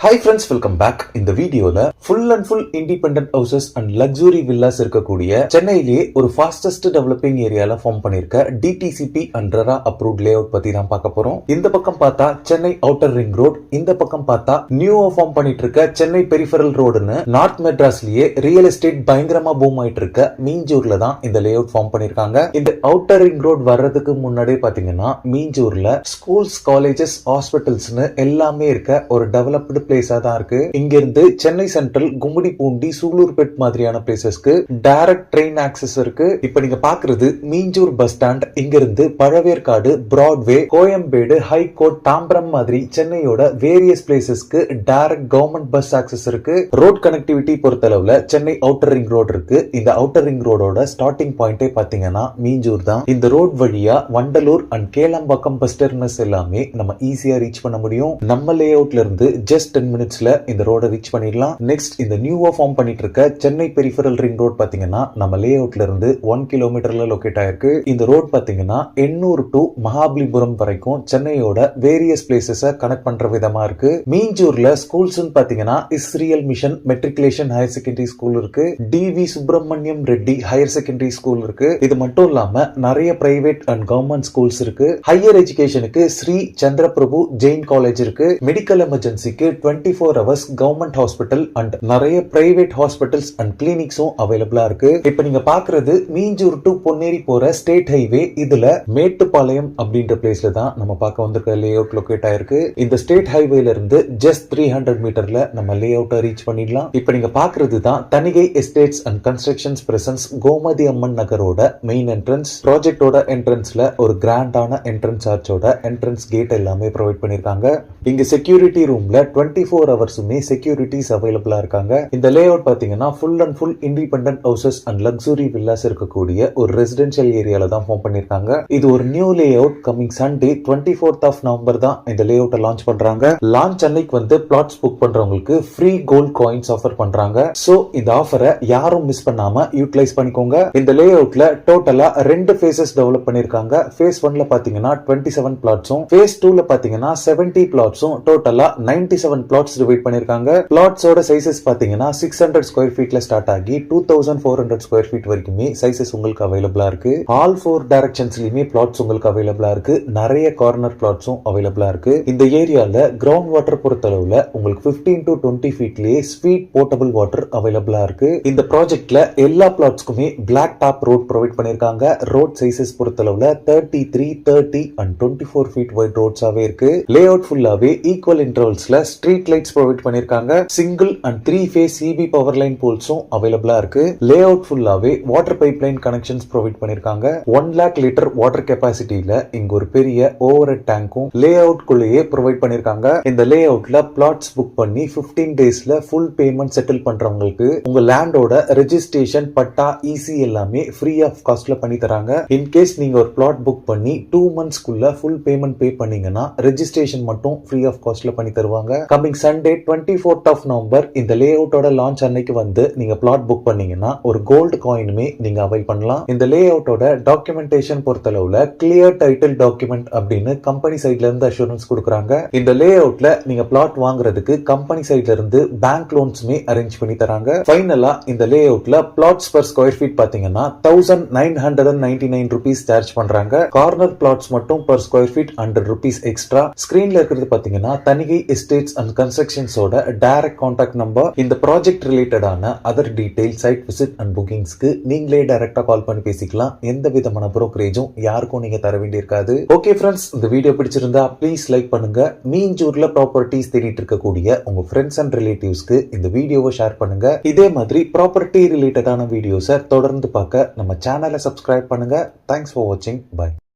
Hi friends, welcome back. இந்த வீடியோல full and full independent houses and luxury villas இருக்கக்கூடிய சென்னையிலேயே ஒரு fastest developing ஏரியால ஃபார்ம் பண்ணிருக்க DTCP and RERA approved layout பத்தி தான் பார்க்க போறோம். இந்த பக்கம் பார்த்தா சென்னை அவுட்டர் ரிங் ரோட், இந்த பக்கம் பார்த்தா நியூவா ஃபார்ம் பண்ணிட்டு இருக்க சென்னை பெரிஃபரல் ரோடுன்னு நார்த் மெட்ராஸ்லயே ரியல் எஸ்டேட் பயங்கரமா பூம் ஆயிட்டு இருக்க மீஞ்சூர்ல தான் இந்த லேஅவுட் ஃபார்ம் பண்ணிருக்காங்க. இந்த அவுட்டர் ரிங் ரோட் வர்றதுக்கு முன்னாடியே பாத்தீங்கன்னா மீஞ்சூர்ல ஸ்கூல்ஸ், காலேஜஸ், ஹாஸ்பிட்டல்ஸ்னு எல்லாமே இருக்க ஒரு டெவலப்டு பிளேஸா தான் இருக்கு. இங்க இருந்து சென்னை சென்ட்ரல், கும்மிடிப்பூண்டி, சூலூர்பேட் மாதிரியான பிளேசஸ்க்கு டைரக்ட் ட்ரெயின் ஆக்சஸ் இருக்கு. இப்ப நீங்க பாக்குறது மீஞ்சூர் பஸ் ஸ்டாண்ட். இங்க இருந்து பழவேற்காடு, பிராட்வே, கோயம்பேடு, ஹைகோர்ட், தாம்பரம் மாதிரி சென்னையோட வேரியஸ் பிளேசஸ்க்கு டைரக்ட் கவர்மெண்ட் பஸ் ஆக்சஸ் இருக்கு. ரோட் கனெக்டிவிட்டி பொறுத்தளவுல சென்னை அவுட்டர் ரிங் ரோடு இருக்கு. இந்த அவுட்டர் ரிங் ரோடோட ஸ்டார்டிங் பாயிண்டே பாத்தீங்கன்னா மீஞ்சூர் தான். இந்த ரோட் வழியா Vandalur and Kelambakkam bus terminus எல்லாமே நம்ம ஈஸியா ரீச் பண்ண முடியும். நம்ம லேஅவுட்ல இருந்து ஜஸ்ட் 10 மினிட்ஸ்ல இந்த ரோட ரீச் பண்ணிடலாம். நெக்ஸ்ட் இந்த நியூவா ஃபார்ம் பண்ணிட்டு இருக்க சென்னை பெரிஃபரல் ரிங் ரோட் பாத்தீங்கன்னா நம்ம லேஅவுட்ல இருந்து 1 கிலோமீட்டர்ல லொகேட் ஆயிருக்கு. இந்த ரோட் பாத்தீங்கன்னா எண்ணூர் டு மகாபலிபுரம் வரைக்கும் சென்னையோட வேரியஸ் பிளேசஸ் கனெக்ட் பண்ற விதமா இருக்கு. மீஞ்சூர்ல ஸ்கூல்ஸ் பாத்தீங்கன்னா Israel mission matriculation higher secondary school இருக்கு, TV Subramaniam Reddy higher secondary school இருக்கு. இது மட்டும் இல்லாம நிறைய பிரைவேட் அண்ட் கவர்மெண்ட் ஸ்கூல்ஸ் இருக்கு. ஹையர் எஜுகேஷனுக்கு ஸ்ரீ சந்திரபிரபு ஜெயின் காலேஜ் இருக்கு. மெடிக்கல் எமர்ஜென்சிக்கு 24 ஹவர்ஸ் கவர்மெண்ட் ஹாஸ்பிட்டல் அண்ட் நிறைய பிரைவேட் ஹாஸ்பிட்டல்ஸ் அண்ட் கிளினிக்ஸும் அவைலபிளா இருக்கு. இப்ப நீங்க பாக்குறது மீஞ்சூர் டு பொன்னேரி போற ஸ்டேட் ஹைவே. இதுல மேட்டுப்பாளையம் அப்படின்ற பிளேஸ்ல தான் நம்ம பார்க்க வந்திருக்க லேஅவுட் லொகேட் ஆயிருக்கு. இந்த ஸ்டேட் ஹைவேல இருந்து ஜஸ்ட் 300 மீட்டர்ல நம்ம லேஅவுட்டை ரீச் பண்ணிடலாம். இப்ப நீங்க பாக்குறது தான் Thanigai estates and constructions presents Gomathi Amman நகரோட மெயின் என்ட்ரன்ஸ். ப்ராஜெக்டோட என்ட்ரன்ஸ்ல ஒரு கிராண்டான என்ட்ரன்ஸ் ஆர்ச்சோட என்ட்ரன்ஸ் கேட் எல்லாமே ப்ரொவைட் பண்ணிருக்காங்க. இங்க செக்யூரிட்டி ரூம்ல 24 ஹவர்ஸுமே செக்யூரிட்டிஸ் அவைலபிளா இருக்காங்க. இந்த லேஅவுட் பாத்தீங்கன்னா full and full independent houses and luxury villas இருக்கக்கூடிய ஒரு ரெசிடென்ஷியல் ஏரியால தான் ஃபார்ம் பண்ணிருக்காங்க. இது ஒரு new layout. Coming Sunday 24th of November தான் இந்த லேஅவுட்டை லான்ச் பண்றாங்க. லான்ச் அன்னைக்கு வந்து பிளாட்ஸ் புக் பண்றவங்களுக்கு ஃப்ரீ கோல்ட் காயின்ஸ் ஆஃபர் பண்றாங்க. சோ இந்த ஆஃபரை யாரும் மிஸ் பண்ணாம யூட்டிலைஸ் பண்ணிக்கோங்க. இந்த லேஅவுட்ல டோட்டலா 2 ஃபேசஸ் டெவலப் பண்ணிருக்காங்க. ஃபேஸ் 1ல பாத்தீங்கன்னா 27 பிளாட்ஸும், ஃபேஸ் 2ல பாத்தீங்கன்னா 70 பிளாட்ஸும், டோட்டலா 97 பிளாட்ஸ் டிவைட் பண்ணிருக்காங்க. பிளாட்ஸோட சைசஸ் பாத்தீங்கன்னா 600 ஸ்கொயர் ஃபீட்ல ஸ்டார்ட் ஆகி 2400 ஸ்கொயர் ஃபீட் வரைக்குமே சைசஸ் உங்களுக்கு அவைலபிளா இருக்கு. ஆல் 4 டைரக்ஷன்ஸ்லயுமே பிளாட்ஸ் உங்களுக்கு அவைலபிளா இருக்கு. நிறைய கார்னர் பிளாட்ஸும் அவைலபிளா இருக்கு. இந்த ஏரியால கிரவுண்ட் வாட்டர் பொறுத்தளவுல உங்களுக்கு 15 to 20 ஃபீட்லயே ஸ்வீட் போர்ட்டபிள் வாட்டர் அவைலபிளா இருக்கு. இந்த ப்ராஜெக்ட்ல எல்லா பிளாட்ஸ்க்குமே பிளாக் டாப் ரோட் ப்ரொவைட் பண்ணிருக்காங்க. ரோட் சைசஸ் பொறுத்தளவுல 33, 30 and 24 ஃபீட் வைட் ரோட்ஸாவே இருக்கு. லேஅவுட் ஃபுல்லாவே ஈக்குவல் இன்டர்வல்ஸ்ல ஸ்ட்ரீட் லைட்ஸ் ப்ரொவைட் பண்ணிருக்காங்க. Single and 3 phase CB power line போல்ஸும் அவைலபிளா இருக்கு. லேஅவுட் ஃபுல்லாவே water pipe line connections provide பண்ணிருக்காங்க. 1 lakh லிட்டர் வாட்டர் கெபாசிட்டியில இங்க ஒரு பெரிய ஓவர் ஹெட் டேங்கும் லேஅவுட் குள்ளேயே ப்ரொவைட் பண்ணிருக்காங்க. இந்த லேஅவுட்ல பிளாட்ஸ் புக் பண்ணி 15 டேஸ்ல ஃபுல் பேமெண்ட் செட்டில் பண்றவங்களுக்கு உங்க லேண்டோட ரெஜிஸ்ட்ரேஷன், பட்டா, இசி எல்லாமே ஃப்ரீ ஆஃப் காஸ்ட்ல பண்ணி தராங்க. இன் கேஸ் நீங்க ஒரு பிளாட் புக் பண்ணி 2 monthsக்குள்ள ஃபுல் பேமெண்ட் பே பண்ணீங்கன்னா ரெஜிஸ்ட்ரேஷன் மட்டும் ஃப்ரீ ஆஃப் காஸ்ட்ல பண்ணி தருவாங்க. Coming Sunday 24th of November இந்த லேஅவுட்டோட லான்ச் அன்னைக்கு வந்து நீங்க பிளாட் புக் பண்ணீங்கன்னா ஒரு கோல்டு காயினுமே நீங்க அவைல் பண்ணலாம். இந்த லேஅவுட்டோட டாக்குமெண்டேஷன் பொறுத்தளவுல கிளியர் டைட்டில் டாக்குமெண்ட் அப்படின்னு கம்பெனி சைட்ல இருந்து அஷூரன்ஸ் கொடுக்குறாங்க. இந்த லேஅவுட்ல நீங்க பிளாட் வாங்குறதுக்கு கம்பெனி சைட்ல இருந்து பேங்க் லோன்ஸ்மே அரேஞ்ச் பண்ணி தராங்க. ஃபைனலா இந்த லேஅவுட்ல பிளாட்ஸ் பர் ஸ்கொயர் ஃபீட் பாத்தீங்கன்னா 1999 rupees சார்ஜ் பண்றாங்க. கார்னர் பிளாட்ஸ் மட்டும் per square feet 100 rupees extra. ஸ்கிரீன்ல இருக்கிறது பாத்தீங்கன்னா தனிகை எஸ்டேட்ஸ் அண்ட் கன்ஸ்ட்ரக்ஷன்ஸோட டைரக்ட் கான்டாக்ட் நம்பர். இந்த ப்ராஜெக்ட் ரிலேட்டடான other detail, site visit and புக்கிங்ஸ்க்கு நீங்களே டைரக்டா கால் பண்ணி பேசிக்கலாம். எந்த விதமான புரோக்கரேஜும் யாருக்கும் நீங்க தர வேண்டியிருக்காது. ஓகே ஃப்ரெண்ட்ஸ், இந்த வீடியோ பிடிச்சிருந்தா ப்ளீஸ் லைக் பண்ணுங்க. மீஞ்சூர்ல ப்ராப்பர்ட்டிஸ் தேடிட்டு இருக்கக்கூடிய உங்க ஃப்ரெண்ட்ஸ் அண்ட் ரிலேட்டிவ்ஸ்க்கு இந்த வீடியோவை ஷேர் பண்ணுங்க. இதே மாதிரி ப்ராப்பர்ட்டி ரிலேட்டடான வீடியோஸை தொடர்ந்து பார்க்க நம்ம சேனலை சப்ஸ்கிரைப் பண்ணுங்க. தேங்க்ஸ் ஃபார் வாட்சிங். பை.